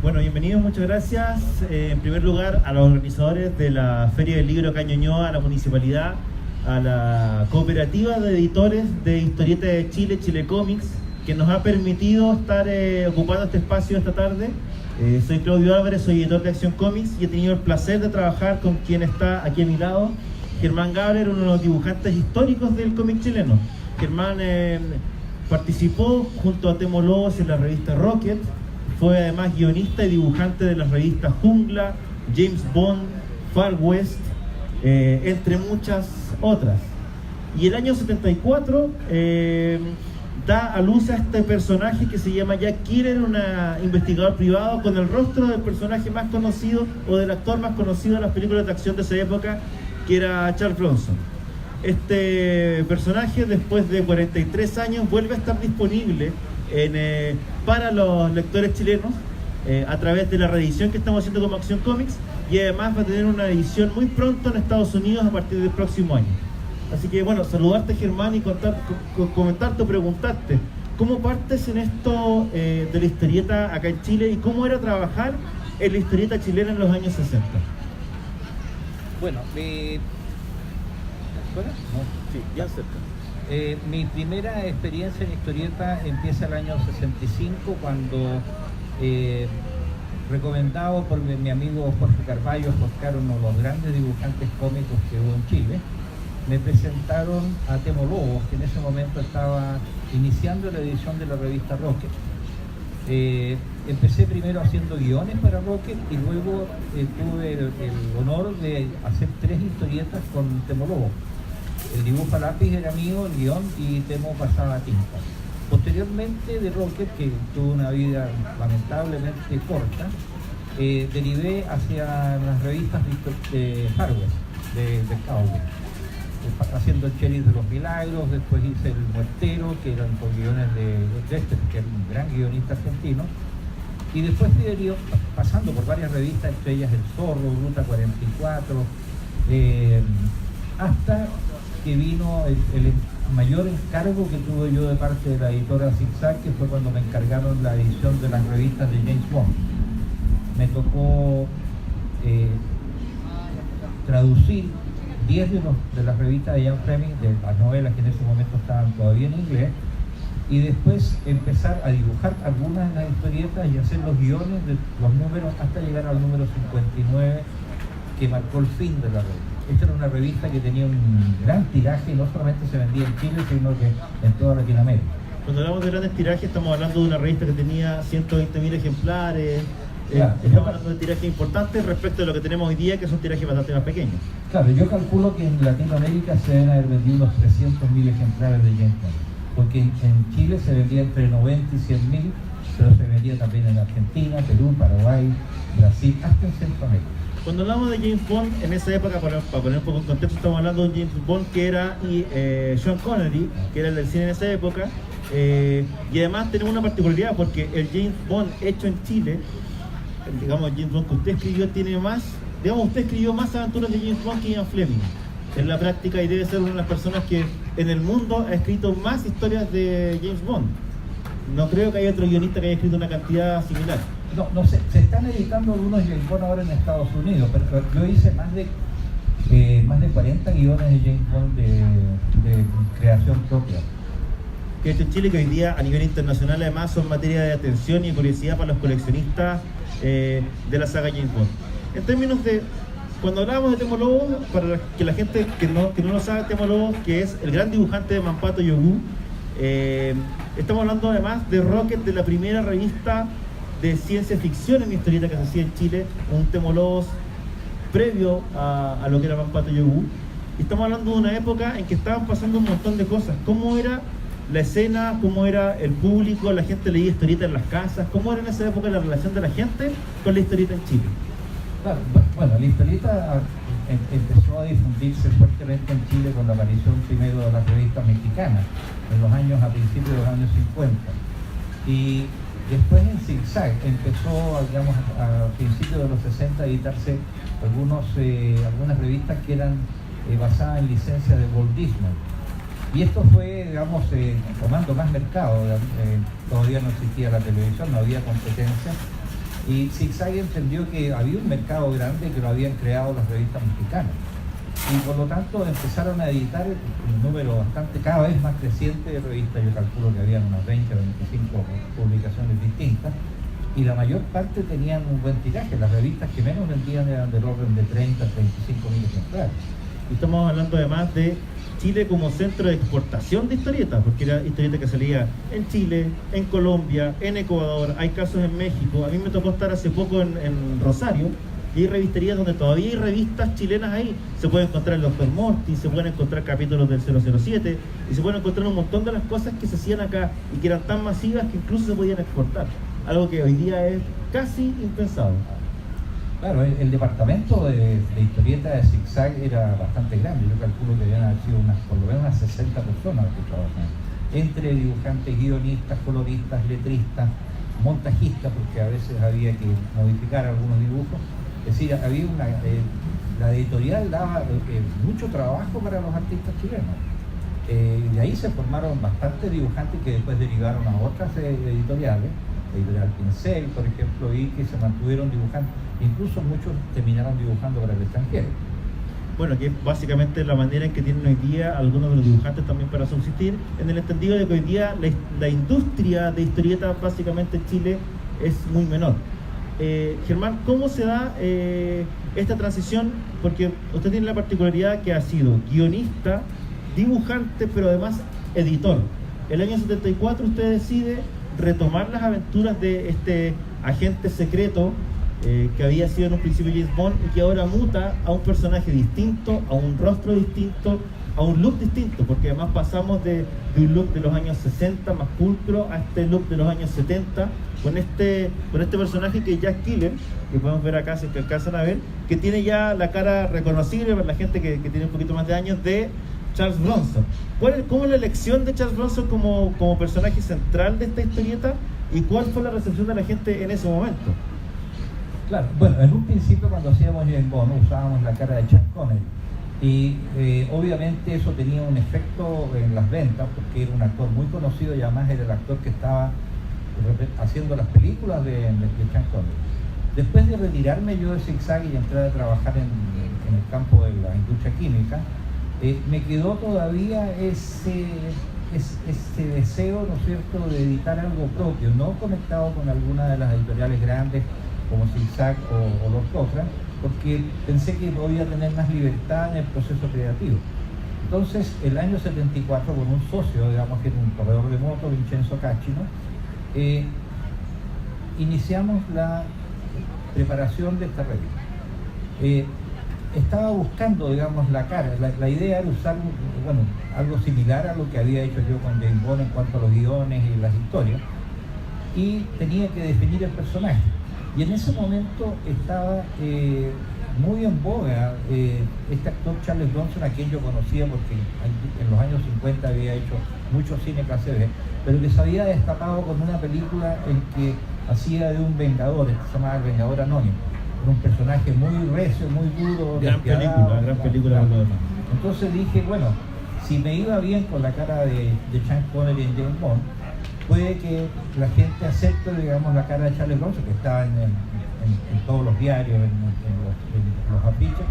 Bueno, bienvenidos, muchas gracias. En primer lugar, a los organizadores de la Feria del Libro Acá en Ñuñoa, a la municipalidad, a la cooperativa de editores de historietas de Chile, Chile Comics, que nos ha permitido estar ocupando este espacio esta tarde. Soy Claudio Álvarez, soy editor de Acción Comics y he tenido el placer de trabajar con quien está aquí a mi lado, Germán Gabler, uno de los dibujantes históricos del cómic chileno. Germán participó junto a Temo Lobos en la revista Rocket, fue además guionista y dibujante de las revistas Jungla, James Bond, Far West, entre muchas otras. Y el año 74 da a luz a este personaje que se llama Jack Kirner, un investigador privado con el rostro del personaje más conocido o del actor más conocido de las películas de acción de esa época, que era Charles Bronson. Este personaje, después de 43 años, vuelve a estar disponible para los lectores chilenos a través de la reedición que estamos haciendo como Acción Comics, y además va a tener una edición muy pronto en Estados Unidos a partir del próximo año. Así que bueno, saludarte, Germán, y comentarte o preguntarte ¿cómo partes en esto de la historieta acá en Chile y cómo era trabajar en la historieta chilena en los años 60? Bueno, mi primera experiencia en historieta empieza el año 65, cuando recomendado por mi amigo Jorge Carballo, Oscar, uno de los grandes dibujantes cómicos que hubo en Chile, me presentaron a Temo Lobos, que en ese momento estaba iniciando la edición de la revista Rocket. Empecé primero haciendo guiones para Rocket y luego tuve el honor de hacer 3 historietas con Temo Lobos. El dibujo a lápiz era mío, el guión, y Temo pasaba tinta. Posteriormente de Rocket, que tuvo una vida lamentablemente corta, derivé hacia las revistas de Far West, de Cowboy, haciendo el Sheriff de los Milagros. Después hice el Muertero, que eran con guiones de Dexter, que era un gran guionista argentino, y después fui pasando por varias revistas, entre ellas El Zorro, Ruta 44, hasta que vino el mayor encargo que tuve yo de parte de la editora Zigzag, que fue cuando me encargaron la edición de las revistas de James Bond. Me tocó traducir 10 de las revistas de Ian Fleming, de las novelas que en ese momento estaban todavía en inglés, y después empezar a dibujar algunas de las historietas y hacer los guiones de los números hasta llegar al número 59, que marcó el fin de la revista. Esta era una revista que tenía un gran tiraje, y no solamente se vendía en Chile, sino que en toda Latinoamérica. Cuando hablamos de grandes tirajes, estamos hablando de una revista que tenía 120.000 ejemplares. Claro, estamos hablando de tirajes importantes respecto a lo que tenemos hoy día, que son tirajes bastante más pequeños. Claro, yo calculo que en Latinoamérica se deben haber vendido unos 300.000 ejemplares de James Bond, porque en Chile se vendía entre 90 y 100.000, pero se vendía también en Argentina, Perú, Paraguay, Brasil, hasta en Centroamérica. Cuando hablamos de James Bond, en esa época, para poner un poco en contexto, estamos hablando de un James Bond que era Sean Connery, que era el del cine en esa época, y además tenemos una particularidad, porque el James Bond hecho en Chile, digamos, el James Bond que usted escribió tiene más, digamos, usted escribió más aventuras de James Bond que Ian Fleming en la práctica, y debe ser una de las personas que en el mundo ha escrito más historias de James Bond. No creo que haya otro guionista que haya escrito una cantidad similar. No sé, se están editando algunos James Bond ahora en Estados Unidos, pero yo hice más de 40 guiones de James Bond de creación propia. Que esto en Chile, que hoy día a nivel internacional además son materia de atención y curiosidad para los coleccionistas de la saga James Bond. En términos de, cuando hablábamos de Temo Lobos, para que la gente que no lo sabe, Temo Lobos, que es el gran dibujante de Mampato Yogu, estamos hablando además de Rocket, de la primera revista de ciencia ficción en historieta que se hacía en Chile, un Temo Lobos previo a lo que era Mampato Yogu. Y estamos hablando de una época en que estaban pasando un montón de cosas. ¿Cómo era la escena? ¿Cómo era el público? ¿La gente leía historieta en las casas? ¿Cómo era en esa época la relación de la gente con la historieta en Chile? Claro, bueno, la historieta empezó a difundirse fuertemente en Chile con la aparición primero de las revistas mexicanas, a principios de los años 50. Y después en Zigzag empezó, digamos, a principios de los 60 a editarse algunas revistas que eran basadas en licencias de Walt Disney. Y esto fue, digamos, tomando más mercado. Todavía no existía la televisión, no había competencia. Y Zig-Zag entendió que había un mercado grande que lo habían creado las revistas mexicanas. Y por lo tanto empezaron a editar un número bastante, cada vez más creciente de revistas. Yo calculo que habían unas 20 o 25 publicaciones distintas. Y la mayor parte tenían un buen tiraje. Las revistas que menos vendían eran del orden de 30 a 35 mil ejemplares. Y estamos hablando además de Chile como centro de exportación de historietas, porque era historieta que salía en Chile, en Colombia, en Ecuador, hay casos en México. A mí me tocó estar hace poco en Rosario, y hay revisterías donde todavía hay revistas chilenas ahí. Se puede encontrar el Dr. Morty, se pueden encontrar capítulos del 007, y se pueden encontrar un montón de las cosas que se hacían acá y que eran tan masivas que incluso se podían exportar. Algo que hoy día es casi impensado. Claro, el departamento de historieta de Zig-Zag era bastante grande. Yo calculo que debían haber sido por lo menos unas 60 personas que trabajaban. Entre dibujantes, guionistas, coloristas, letristas, montajistas, porque a veces había que modificar algunos dibujos. Es decir, había la editorial daba mucho trabajo para los artistas chilenos. De ahí se formaron bastantes dibujantes que después derivaron a otras editoriales, la editorial Pincel, por ejemplo, y que se mantuvieron dibujando. Incluso muchos terminaron dibujando para el extranjero. Bueno, que es básicamente la manera en que tienen hoy día algunos de los dibujantes también para subsistir, en el entendido de que hoy día la industria de historietas básicamente en Chile es muy menor. Germán, ¿cómo se da esta transición? Porque usted tiene la particularidad que ha sido guionista, dibujante, pero además editor. El año 74 usted decide retomar las aventuras de este agente secreto que había sido en un principio James Bond y que ahora muta a un personaje distinto, a un rostro distinto, a un look distinto, porque además pasamos de un look de los años 60 más pulcro a este look de los años 70 con este personaje que es Jack Killer, que podemos ver acá si es que alcanzan a ver, que tiene ya la cara reconocible para la gente que tiene un poquito más de años de Charles Bronson. ¿Cómo es la elección de Charles Bronson como personaje central de esta historieta y cuál fue la recepción de la gente en ese momento? Claro, bueno, en un principio cuando hacíamos James Bond usábamos la cara de Sean Connery y obviamente eso tenía un efecto en las ventas porque era un actor muy conocido y además era el actor que estaba haciendo las películas de Sean Connery. Después de retirarme yo de Zig-Zag y entrar a trabajar en el campo de la industria química, me quedó todavía ese deseo, ¿no es cierto?, de editar algo propio, no conectado con alguna de las editoriales grandes como Zig-Zag o los otras, porque pensé que podía tener más libertad en el proceso creativo. Entonces, el año 74, con un socio, digamos que era un corredor de moto, Vincenzo Cachino, iniciamos la preparación de esta revista. Estaba buscando, digamos, la cara. La idea era usar, bueno, algo similar a lo que había hecho yo con James Bond en cuanto a los guiones y las historias, y tenía que definir el personaje. Y en ese momento estaba muy en boga este actor Charles Bronson, a quien yo conocía porque en los años 50 había hecho mucho cine clase B, pero que se había destapado con una película en que hacía de un vengador, se llamaba El Vengador Anónimo. Era un personaje muy recio, muy duro. Gran película. Entonces dije, bueno, si me iba bien con la cara de Sean Connery en James Bond, puede que la gente acepte, digamos, la cara de Charles Bronson, que estaba en todos los diarios, en los afiches,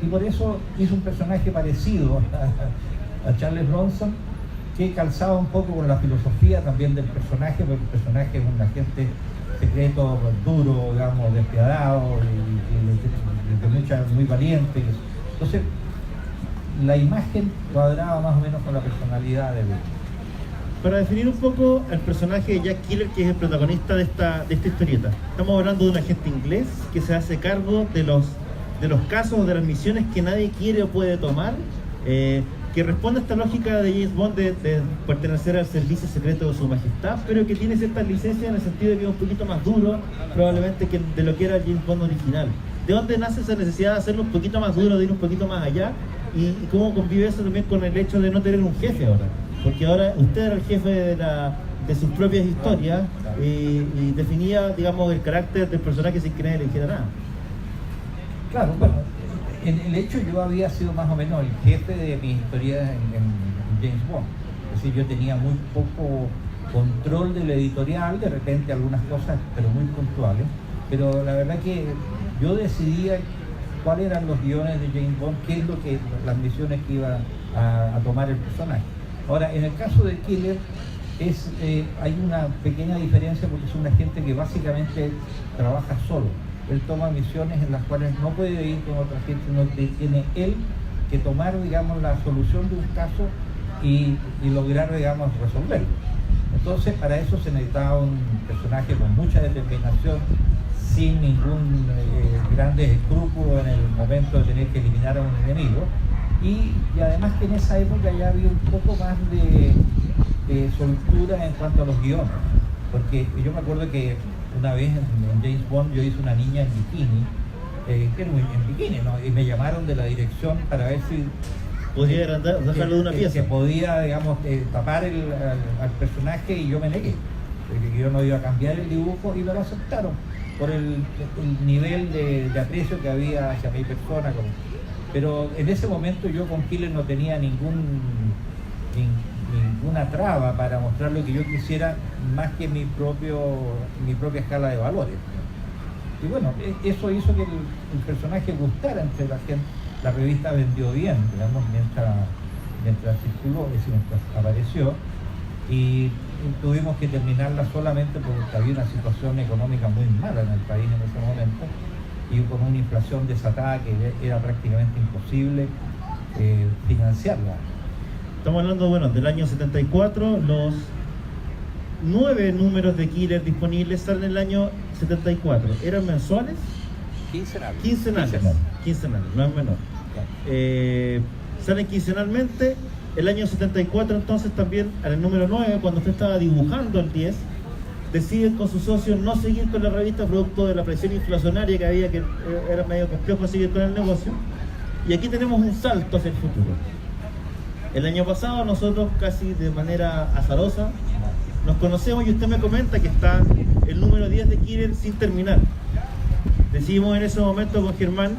y por eso hizo un personaje parecido a Charles Bronson, que calzaba un poco con la filosofía también del personaje, porque el personaje es un agente secreto duro, digamos, despiadado, y muy valiente. Entonces, la imagen cuadraba más o menos con la personalidad de él. Para definir un poco el personaje de Jack Killer, que es el protagonista de esta historieta, estamos hablando de un agente inglés que se hace cargo de los casos, de las misiones que nadie quiere o puede tomar, que responde a esta lógica de James Bond de pertenecer al servicio secreto de su majestad, pero que tiene ciertas licencias en el sentido de que es un poquito más duro probablemente que de lo que era el James Bond original. ¿De dónde nace esa necesidad de hacerlo un poquito más duro, de ir un poquito más allá? ¿Y cómo convive eso también con el hecho de no tener un jefe ahora? Porque ahora usted era el jefe de sus propias historias y definía, digamos, el carácter del personaje sin que nadie le dijera nada. Claro, bueno, en el hecho yo había sido más o menos el jefe de mis historias en James Bond. Es decir, yo tenía muy poco control de la editorial, de repente algunas cosas, pero muy puntuales. pero la verdad que yo decidía cuáles eran los guiones de James Bond, qué es lo que, las misiones que iba a tomar el personaje. Ahora, en el caso de Killer, hay una pequeña diferencia porque es un agente que básicamente trabaja solo. Él toma misiones en las cuales no puede ir con otra gente, sino que tiene él que tomar, digamos, la solución de un caso y lograr, digamos, resolverlo. Entonces, para eso se necesitaba un personaje con mucha determinación, sin ningún grandes escrúpulos en el momento de tener que eliminar a un enemigo. Y además que en esa época ya había un poco más de soltura en cuanto a los guiones, porque yo me acuerdo que una vez en James Bond yo hice una niña en bikini, en bikini, ¿no? Y me llamaron de la dirección para ver si podía dejarlo de una pieza, que podía, digamos, tapar al personaje, y yo me negué, porque yo no iba a cambiar el dibujo, y me lo aceptaron por el nivel de aprecio que había hacia mi persona. Pero en ese momento yo con Killer no tenía ninguna traba para mostrar lo que yo quisiera, más que mi propia escala de valores. Y bueno, eso hizo que el personaje gustara entre la gente. La revista vendió bien, digamos, mientras circuló, es decir, mientras apareció, y tuvimos que terminarla solamente porque había una situación económica muy mala en el país en ese momento, y con una inflación desatada que era prácticamente imposible financiarla. Estamos hablando, bueno, del año 74, los 9 números de Killer disponibles salen en el año 74. ¿Eran mensuales? Quincenales, no es menor. Salen quincenalmente. El año 74 entonces también, en el número 9, cuando usted estaba dibujando el 10, deciden con sus socios no seguir con la revista producto de la presión inflacionaria que había, que era medio complejo seguir con el negocio. Y aquí tenemos un salto hacia el futuro. El año pasado nosotros, casi de manera azarosa, nos conocemos y usted me comenta que está el número 10 de Killer sin terminar. Decidimos en ese momento con Germán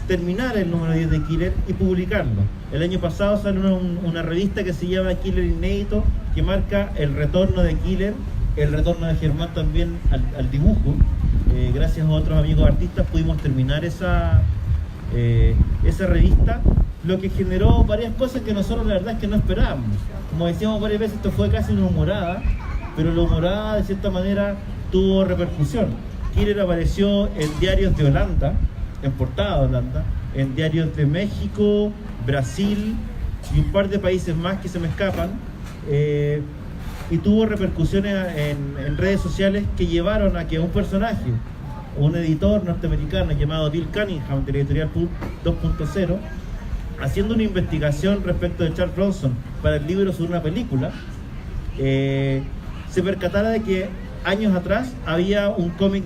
terminar el número 10 de Killer y publicarlo. El año pasado salió una revista que se llama Killer Inédito, que marca el retorno de Killer, el retorno de Germán también al dibujo. Gracias a otros amigos artistas pudimos terminar esa revista, lo que generó varias cosas que nosotros la verdad es que no esperábamos. Como decíamos varias veces, esto fue casi una humorada, pero la humorada de cierta manera tuvo repercusión. Killer apareció en diarios de Holanda, en portada de Holanda, en diarios de México, Brasil y un par de países más que se me escapan, y tuvo repercusiones en redes sociales que llevaron a que un personaje, un editor norteamericano llamado Bill Cunningham de la editorial Pulp 2.0, haciendo una investigación respecto de Charles Bronson para el libro sobre una película, se percatara de que años atrás había un cómic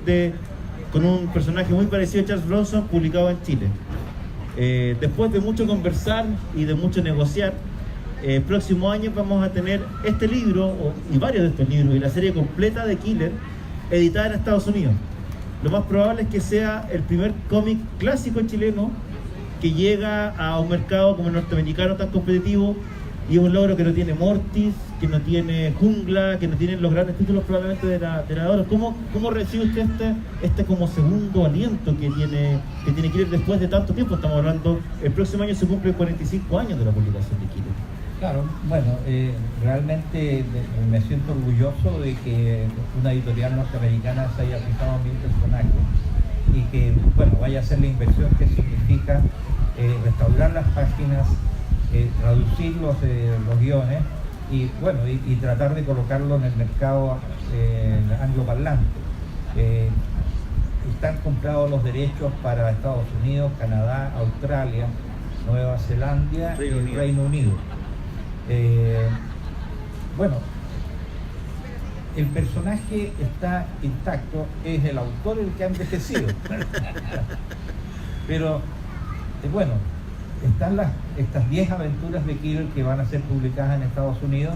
con un personaje muy parecido a Charles Bronson publicado en Chile. Después de mucho conversar y de mucho negociar, próximo año vamos a tener este libro y varios de estos libros y la serie completa de Killer editada en Estados Unidos. Lo más probable es que sea el primer cómic clásico chileno que llega a un mercado como el norteamericano tan competitivo, y es un logro que no tiene Mortis, que no tiene Jungla, que no tiene los grandes títulos probablemente de la oro. ¿Cómo recibe usted este como segundo aliento que tiene Killer después de tanto tiempo? Estamos hablando, el próximo año se cumplen 45 años de la publicación de Killer. Claro, bueno, realmente me siento orgulloso de que una editorial norteamericana se haya fijado en mi personaje y que, bueno, vaya a hacer la inversión que significa restaurar las páginas, traducir los guiones y, bueno, y tratar de colocarlo en el mercado angloparlante. Están comprados los derechos para Estados Unidos, Canadá, Australia, Nueva Zelanda y Reino Unido. Bueno, el personaje está intacto, es el autor el que ha envejecido. Pero bueno, están estas 10 aventuras de Killer que van a ser publicadas en Estados Unidos,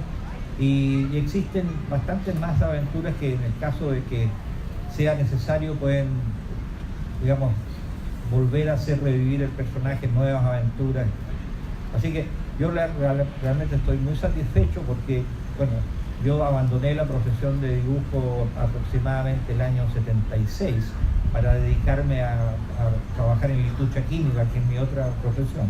y existen bastantes más aventuras que, en el caso de que sea necesario, pueden, digamos, volver a hacer revivir el personaje, nuevas aventuras. Así que yo realmente estoy muy satisfecho porque, bueno, yo abandoné la profesión de dibujo aproximadamente el año 76, para dedicarme a trabajar en la industria química, que es mi otra profesión.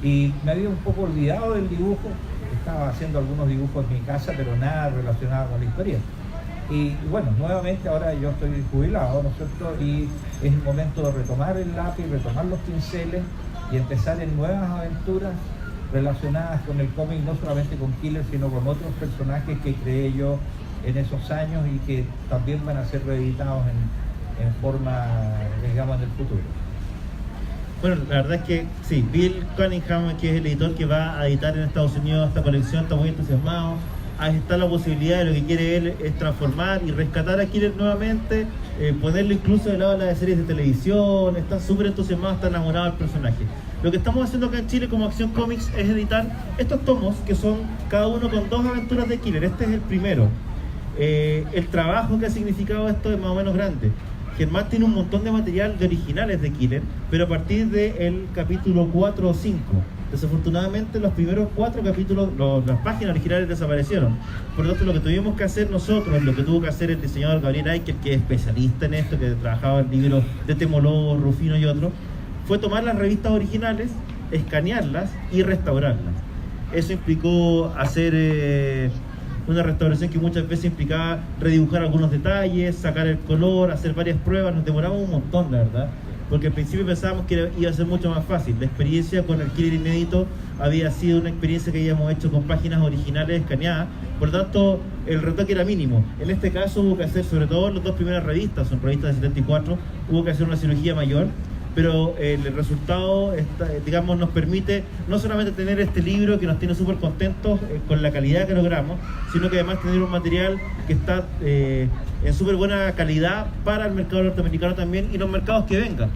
Y me había un poco olvidado del dibujo, estaba haciendo algunos dibujos en mi casa, pero nada relacionado con la historia. Y bueno, nuevamente ahora yo estoy jubilado, ¿no es cierto? Y es el momento de retomar el lápiz, retomar los pinceles y empezar en nuevas aventuras relacionadas con el cómic, no solamente con Killer, sino con otros personajes que creé yo en esos años y que también van a ser reeditados en forma, digamos, en el futuro. Bueno, la verdad es que sí, Bill Cunningham, que es el editor que va a editar en Estados Unidos esta colección, está muy entusiasmado. Ahí está la posibilidad de lo que quiere él es transformar y rescatar a Killer nuevamente, ponerlo incluso de lado de las series de televisión. Está súper entusiasmado, está enamorado del personaje. Lo que estamos haciendo acá en Chile como Acción Comics es editar estos tomos que son cada uno con 2 aventuras de Killer. Este es el primero. El trabajo que ha significado esto es más o menos grande. Germán tiene un montón de material de originales de Killer, pero a partir del capítulo 4 o 5. Desafortunadamente los primeros 4 capítulos, las páginas originales desaparecieron. Por lo tanto, lo que tuvimos que hacer nosotros, lo que tuvo que hacer el diseñador Gabriel Aiker, que es especialista en esto, que trabajaba en libros de Temo Lobo, Rufino y otros, fue tomar las revistas originales, escanearlas y restaurarlas. Eso implicó hacer una restauración que muchas veces implicaba redibujar algunos detalles, sacar el color, hacer varias pruebas. Nos demoramos un montón, la verdad, porque al principio pensábamos que iba a ser mucho más fácil. La experiencia con el Killer inédito había sido una experiencia que habíamos hecho con páginas originales escaneadas, por lo tanto el retoque era mínimo. En este caso hubo que hacer, sobre todo en las 2 primeras revistas, son revistas de 74, hubo que hacer una cirugía mayor, pero el resultado, digamos, nos permite no solamente tener este libro que nos tiene súper contentos con la calidad que logramos, sino que además tener un material que está en súper buena calidad para el mercado norteamericano también y los mercados que vengan.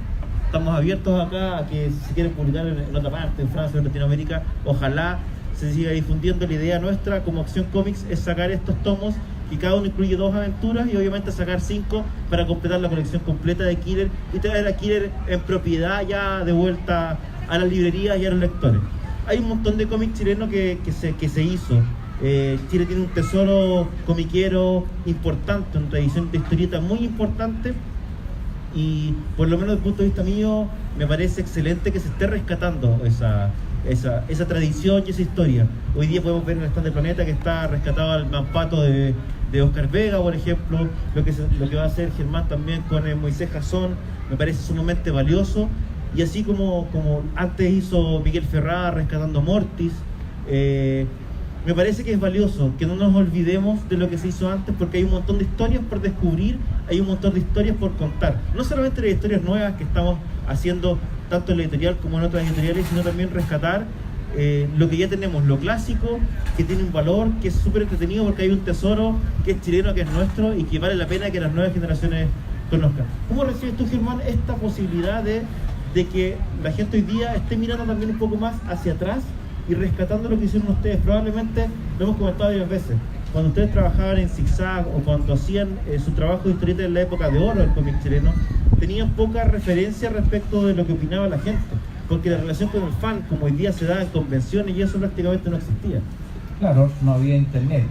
Estamos abiertos acá a que si quieren publicar en otra parte, en Francia o en Latinoamérica, ojalá se siga difundiendo. La idea nuestra como Acción Comics es sacar estos tomos y cada uno incluye 2 aventuras y obviamente sacar 5 para completar la colección completa de Killer y traer a Killer en propiedad ya de vuelta a las librerías y a los lectores. Hay un montón de cómics chilenos que se hizo. Chile tiene un tesoro comiquero importante, una tradición de historieta muy importante, y por lo menos desde el punto de vista mío me parece excelente que se esté rescatando esa tradición y esa historia. Hoy día podemos ver en el stand de Planeta que está rescatado el Mampato de Oscar Vega, por ejemplo, lo que va a hacer Germán también con Moisés Jason, me parece sumamente valioso, y así como antes hizo Miguel Ferrada rescatando Mortis, me parece que es valioso que no nos olvidemos de lo que se hizo antes, porque hay un montón de historias por descubrir, hay un montón de historias por contar, no solamente las historias nuevas que estamos haciendo tanto en la editorial como en otras editoriales, sino también rescatar lo que ya tenemos, lo clásico, que tiene un valor, que es súper entretenido porque hay un tesoro que es chileno, que es nuestro y que vale la pena que las nuevas generaciones conozcan. ¿Cómo recibes tú, Germán, esta posibilidad de que la gente hoy día esté mirando también un poco más hacia atrás y rescatando lo que hicieron ustedes? Probablemente, lo hemos comentado varias veces, cuando ustedes trabajaban en Zigzag o cuando hacían su trabajo de historieta en la época de oro del cómic chileno, tenían poca referencia respecto de lo que opinaba la gente, porque la relación con el fan, como hoy día se da en convenciones, y eso prácticamente no existía. Claro, no había internet.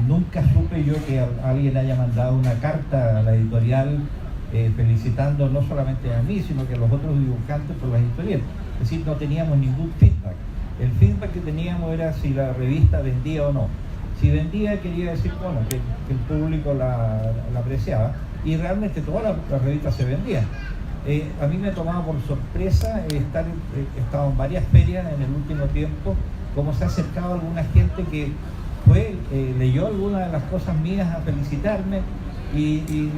Nunca supe yo que alguien haya mandado una carta a la editorial felicitando no solamente a mí, sino que a los otros dibujantes por las historietas. Es decir, no teníamos ningún feedback. El feedback que teníamos era si la revista vendía o no. Si vendía, quería decir, bueno, que el público la apreciaba, y realmente todas las revistas se vendían. A mí me tomaba por sorpresa he estado en varias ferias en el último tiempo, como se ha acercado alguna gente que leyó algunas de las cosas mías a felicitarme, y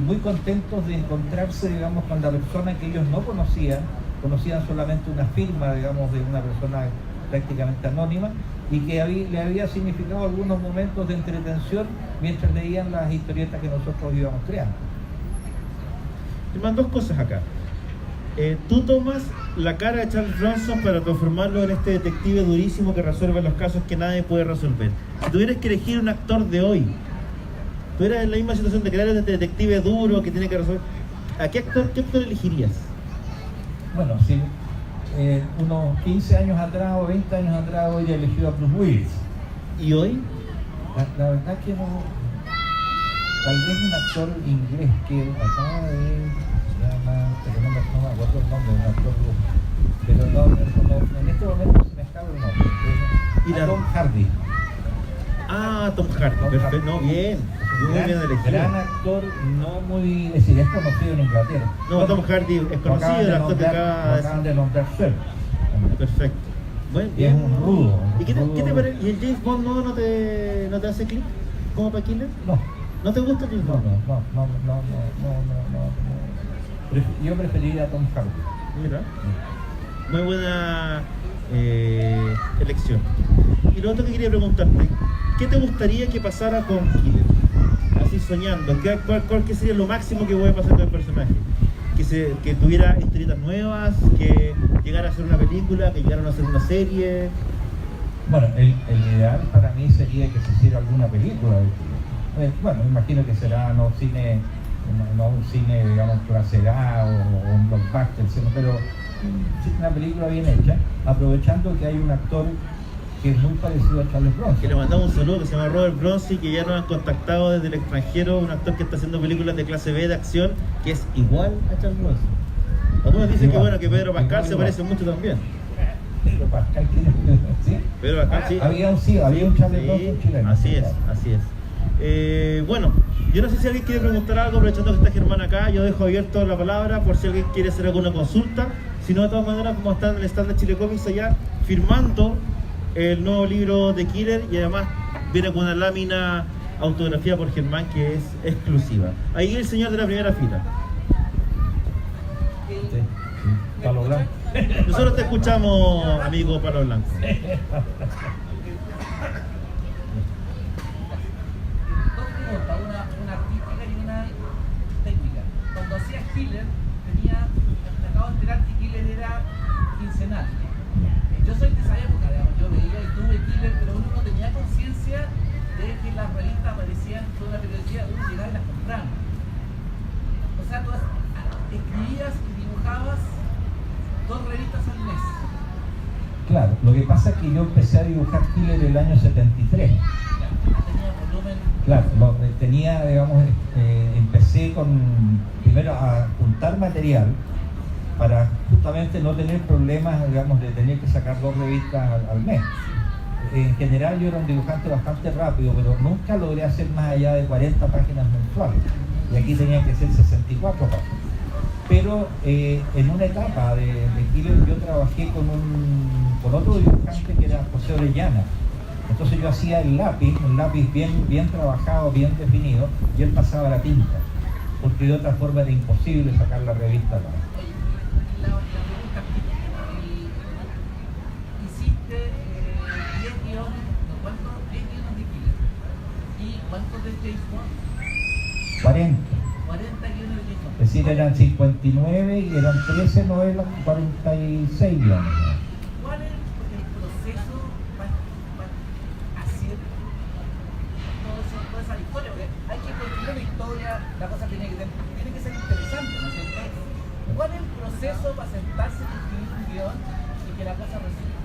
muy contentos de encontrarse, digamos, con la persona que ellos no conocían solamente una firma, digamos, de una persona prácticamente anónima, y que le había significado algunos momentos de entretención mientras leían las historietas que nosotros íbamos creando. Te mando 2 cosas acá. Tú tomas la cara de Charles Bronson para transformarlo en este detective durísimo que resuelve los casos que nadie puede resolver. Si tuvieras que elegir un actor de hoy, tú eras en la misma situación de crear este detective duro que tiene que resolver, ¿a qué actor elegirías? Bueno, sí. Unos 15 años atrás o 20 años atrás hoy he elegido a Bruce Willis. ¿Y hoy? La verdad que no. tal vez un actor inglés que acaba de, se llama, pero no me acuerdo el nombre, un actor, pero no, en este momento se me escapa el nombre. Tom Hardy. Ah, Tom Hardy, perfecto, no, bien. Muy bien elegido. Gran actor, no muy, es decir, es conocido en Inglaterra. No, Tom Hardy es conocido, el actor que acaban de nombrar Sir. Perfecto. Bueno, y es un rudo. ¿Y qué te parece? ¿Y el James Bond no te hace clic como para Killer? No. ¿No te gusta el James Bond? No. Yo preferiría a Tom Hardy. Mira. Muy buena elección. Y lo otro que quería preguntarte, ¿qué te gustaría que pasara con Killer? Así soñando, ¿qué sería lo máximo que puede pasar con el personaje? Que tuviera historietas nuevas, que llegara a ser una película, que llegaran a ser una serie. Bueno, el ideal para mí sería que se hiciera alguna película de Killer. Bueno, me imagino que será no un cine, digamos, clase A o un blockbuster, pero una película bien hecha, aprovechando que hay un actor que es muy parecido a Charles Bronson. Que le mandamos un saludo, que se llama Robert Bronson, que ya nos han contactado desde el extranjero, un actor que está haciendo películas de clase B de acción, que es igual a Charles Bronson. Algunos dicen que Pedro Pascal se parece mucho también. Pedro Pascal, ¿quién es? ¿Sí? Pedro Pascal, sí. Había un Charles Bronson chileno. Así es. Bueno, yo no sé si alguien quiere preguntar algo, aprovechando que está Germán acá, yo dejo abierto la palabra por si alguien quiere hacer alguna consulta. Si no, de todas maneras, como está en el stand de Chile Comics allá, firmando el nuevo libro de Killer, y además viene con una lámina autografía por Germán que es exclusiva. Ahí el señor de la primera fila. Sí. Palo Blanco. Nosotros te escuchamos, amigo Palo Blanco. Una artística y una técnica. Cuando hacías Killer, me acabo de enterar que Killer era quincenal. Yo soy de esa época, digamos, yo veía y tuve Killer, pero uno no tenía conciencia de que las revistas aparecían toda la periodicidad, uno llegaba y las compraba. O sea, tú escribías y dibujabas 2 revistas al mes. Claro, lo que pasa es que yo empecé a dibujar Killer en el año 73. Tenía volumen. Claro, tenía, digamos, empecé primero a juntar material para justamente no tener problemas, digamos, de tener que sacar 2 revistas al mes. En general yo era un dibujante bastante rápido, pero nunca logré hacer más allá de 40 páginas mensuales. Y aquí tenían que ser 64 páginas. Pero en una etapa de Killer yo trabajé con otro dibujante que era José Orellana. Entonces yo hacía un lápiz bien trabajado, bien definido, y él pasaba la tinta, porque de otra forma era imposible sacar la revista acá. La pregunta, hiciste 10 guiones, ¿cuántos? 10 guiones de Killer. ¿Y cuántos de James Bond? 40. 40 guiones de James Bond. Es decir, eran 59 y eran 13 novelas, 46 guiones. ¿Cuál es el proceso para hacer toda esa historia? Porque hay que construir una historia, la cosa tiene que ser interesante, ¿no es cierto? ¿Cuál es el proceso para sentarse y escribir un guión y que la cosa resulte?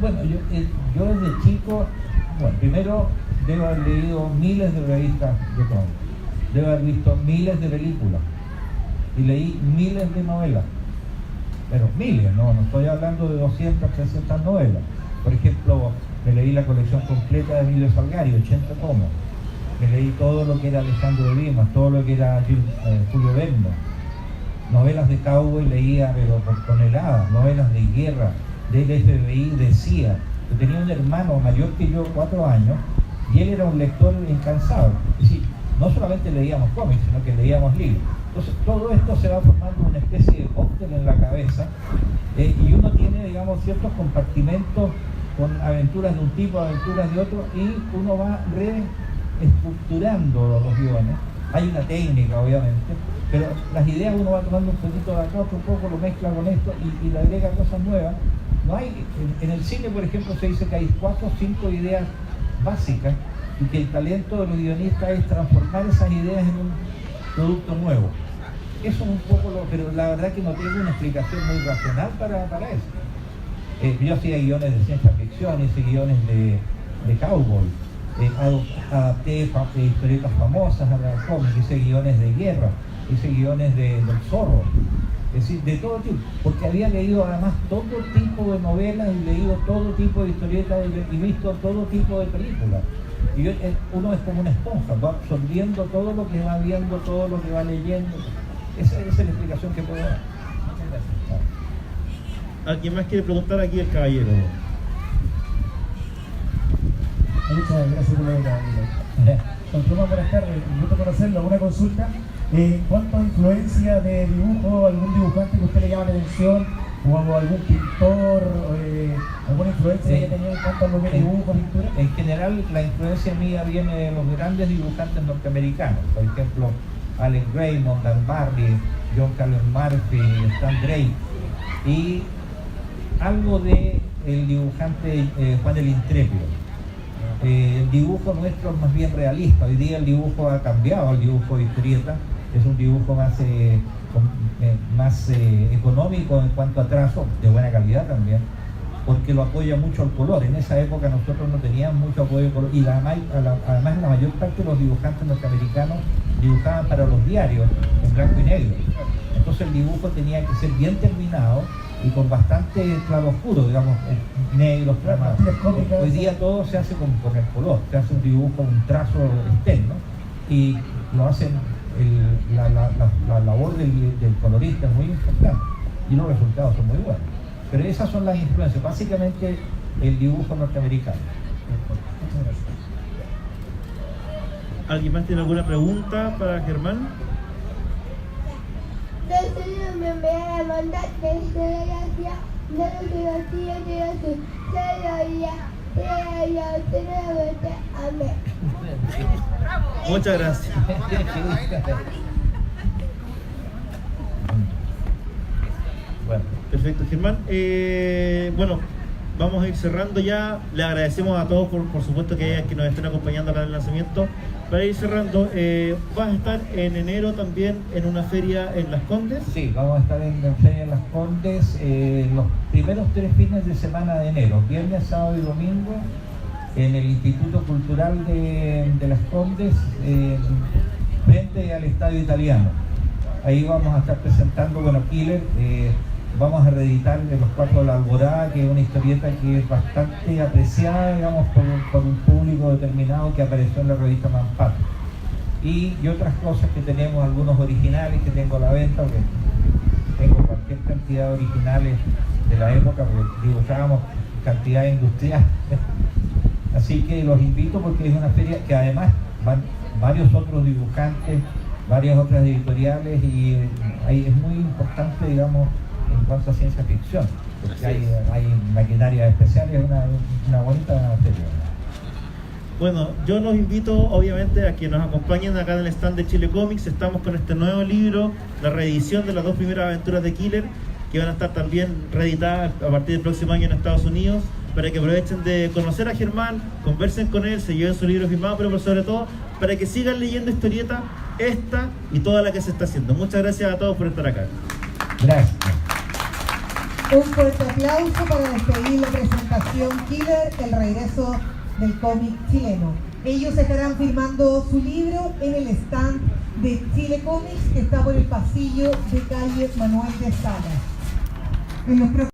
Bueno, yo desde chico, primero debo haber leído miles de revistas de cómics, debo haber visto miles de películas y leí miles de novelas, pero miles, no estoy hablando de 200, 300 novelas. Por ejemplo, me leí la colección completa de Emilio Salgari, 80 tomos. Me leí todo lo que era Alejandro Dimas, todo lo que era Julio Verne. Novelas de cowboy leía, pero por toneladas, novelas de guerra, del FBI, de CIA. Yo tenía un hermano mayor que yo, 4 años, y él era un lector incansable. Es decir, no solamente leíamos cómics, sino que leíamos libros. Entonces, todo esto se va formando una especie de cóctel en la cabeza, y uno tiene, digamos, ciertos compartimentos con aventuras de un tipo, aventuras de otro, y uno va reestructurando los guiones. Hay una técnica, obviamente, pero las ideas uno va tomando un poquito de acá, otro poco, lo mezcla con esto y le agrega cosas nuevas. No hay, en el cine, por ejemplo, se dice que hay 4 o 5 ideas básicas y que el talento de los guionistas es transformar esas ideas en un producto nuevo. Eso es un poco pero la verdad que no tengo una explicación muy racional para eso. Yo hacía guiones de ciencia ficción, hice guiones de cowboy, adapté historietas famosas a la cómic, hice guiones de guerra, hice guiones del Zorro, es decir, de todo tipo, porque había leído además todo tipo de novelas y leído todo tipo de historietas y visto todo tipo de películas. Y uno es como una esponja, va absorbiendo todo lo que va viendo, todo lo que va leyendo. Esa es la explicación que puedo dar. ¿Alguien más quiere preguntar? Aquí el caballero. Muchas gracias por la pregunta. Don Tomás, buenas tardes, un gusto conocerlo. Una consulta. ¿Cuánta influencia de dibujo, algún dibujante que usted le llama la atención, o algún pintor, alguna influencia que haya tenido en cuanto a lo que dibujo, pintura? En general, la influencia mía viene de los grandes dibujantes norteamericanos, por ejemplo, Alex Raymond, Dan Barry, John Carlos Murphy, Stan Drake, y algo de el dibujante Juan el Intrépido. El dibujo nuestro es más bien realista. Hoy día el dibujo ha cambiado, el dibujo de historieta es un dibujo más económico en cuanto a trazo, de buena calidad también, porque lo apoya mucho el color. En esa época nosotros no teníamos mucho apoyo de color, y además la mayor parte de los dibujantes norteamericanos dibujaban para los diarios en blanco y negro. Entonces el dibujo tenía que ser bien terminado y con bastante claroscuro, digamos, negros, tramados. Hoy día todo se hace con el color, se hace un dibujo, un trazo externo, y lo hacen, la labor del colorista es muy importante y los resultados son muy buenos. Pero esas son las influencias, básicamente el dibujo norteamericano. Muchas gracias. ¿Alguien más tiene alguna pregunta para Germán? Muchas gracias. Bueno. Perfecto, Germán. Bueno, vamos a ir cerrando ya. Le agradecemos a todos por supuesto que nos estén acompañando acá en el lanzamiento. Para ir cerrando, ¿vas a estar en enero también en una feria en Las Condes? Sí, vamos a estar en la feria en Las Condes los primeros 3 fines de semana de enero, viernes, sábado y domingo, en el Instituto Cultural de Las Condes, frente al Estadio Italiano. Ahí vamos a estar presentando, bueno, Killer, vamos a reeditar Los Cuatro de la Alborada, que es una historieta que es bastante apreciada, digamos, por un público determinado, que apareció en la revista Manpato. Y otras cosas que tenemos, algunos originales que tengo a la venta, porque tengo cualquier cantidad de originales de la época, porque dibujábamos cantidad industrial. Así que los invito, porque es una feria que además van varios otros dibujantes, varias otras editoriales, y es muy importante, digamos, en cuanto a ciencia ficción, porque hay maquinaria especial, y es una bonita feria. Bueno, yo los invito obviamente a que nos acompañen acá en el stand de Chile Comics. Estamos con este nuevo libro, la reedición de las 2 primeras aventuras de Killer, que van a estar también reeditadas a partir del próximo año en Estados Unidos, para que aprovechen de conocer a Germán, conversen con él, se lleven su libro firmado, pero por sobre todo para que sigan leyendo historieta, esta y toda la que se está haciendo. Muchas gracias a todos por estar acá. Gracias. Un fuerte aplauso para despedir la presentación Killer, el regreso del cómic chileno. Ellos estarán firmando su libro en el stand de Chile Comics, que está por el pasillo de calle Manuel de Salas.